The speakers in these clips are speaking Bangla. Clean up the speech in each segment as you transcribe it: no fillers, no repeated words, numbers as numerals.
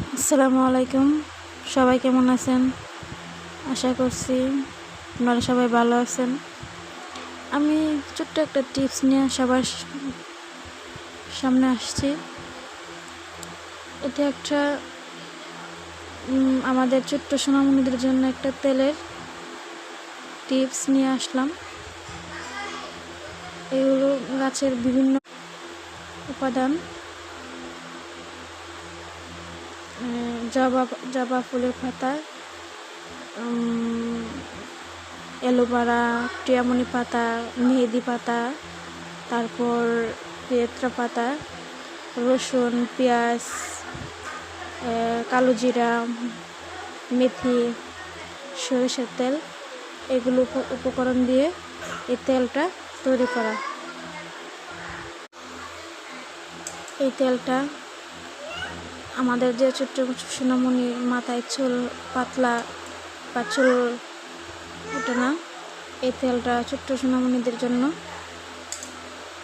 আসসালামু আলাইকুম। সবাই কেমন আছেন? আশা করছি আপনারা সবাই ভালো আছেন। আমি ছোট্ট একটা টিপস নিয়ে সবার সামনে আসছি। এটা একটা আমাদের ছোট্ট সোনামণিদের জন্য একটা তেলের টিপস নিয়ে আসলাম। এগুলো গাছের বিভিন্ন উপাদান, জবা ফুলের পাতা, অ্যালোভেরা, টিয়ামনি পাতা, মেহেদি পাতা, তারপর পেঁয়াজ পাতা, রসুন, পেঁয়াজ, কালো জিরা, মেথি, সরিষার তেল, এগুলো উপকরণ দিয়ে এই তেলটা তৈরি করা। এই তেলটা আমাদের যে ছোট্ট সোনামণি মাথায় চুল পাতলা বা চুল ওঠে না, এই তেলটা ছোট্ট সোনামণিদের জন্য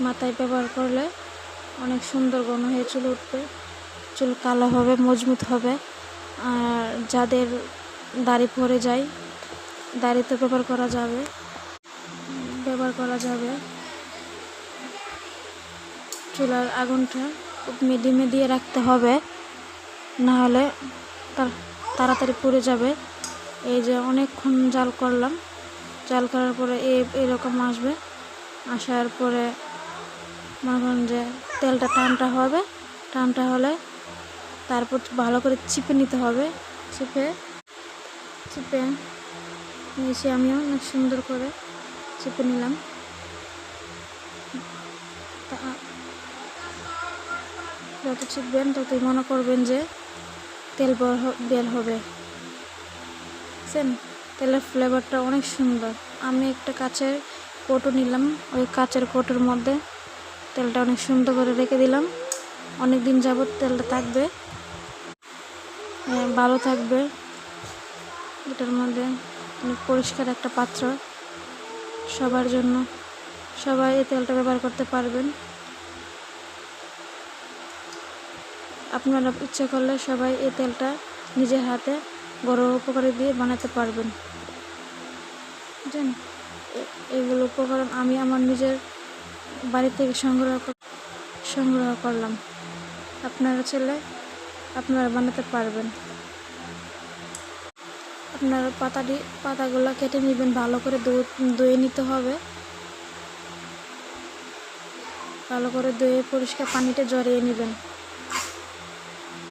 মাথায় ব্যবহার করলে অনেক সুন্দর ঘন হয়ে চুল উঠবে, চুল কালো হবে, মজবুত হবে। আর যাদের দাড়ি পড়ে যায়, দাড়িতে ব্যবহার করা যাবে। চুলার আগুনটা খুব মিডিয়ামে দিয়ে রাখতে হবে, না হলে তাড়াতাড়ি পুড়ে যাবে। এই যে অনেকক্ষণ জাল করলাম, জাল করার পরে এরকম আসবে। আসার পরে মনে করেন যে তেলটা টানটা হলে তারপর ভালো করে চিপে নিতে হবে। চিপে নিয়েছি, আমিও অনেক সুন্দর করে চিপে নিলাম। যত চিপবেন ততই মনে করবেন যে তেল বের হবে। বুঝছেন, তেলের ফ্লেভারটা অনেক সুন্দর। আমি একটা কাচের কৌটো নিলাম, ওই কাচের কৌটোর মধ্যে তেলটা অনেক সুন্দর করে রেখে দিলাম। অনেক দিন যাবত তেলটা থাকবে, ভালো থাকবে। এটার মধ্যে অনেক পরিষ্কার একটা পাত্র সবার জন্য, সবাই এই তেলটা ব্যবহার করতে পারবেন। আপনারা ইচ্ছা করলে সবাই এই তেলটা নিজের হাতে ঘরোয়া উপকরণ দিয়ে বানাতে পারবেন। বুঝলেন, এগুলো উপকরণ আমি আমার নিজের বাড়ি থেকে সংগ্রহ করলাম। আপনারা চাইলে আপনারা বানাতে পারবেন। আপনারা পাতাগুলো কেটে নেবেন, ভালো করে ধুয়ে নিতে হবে। ভালো করে ধুয়ে পরিষ্কার পানিতে জড়িয়ে নেবেন।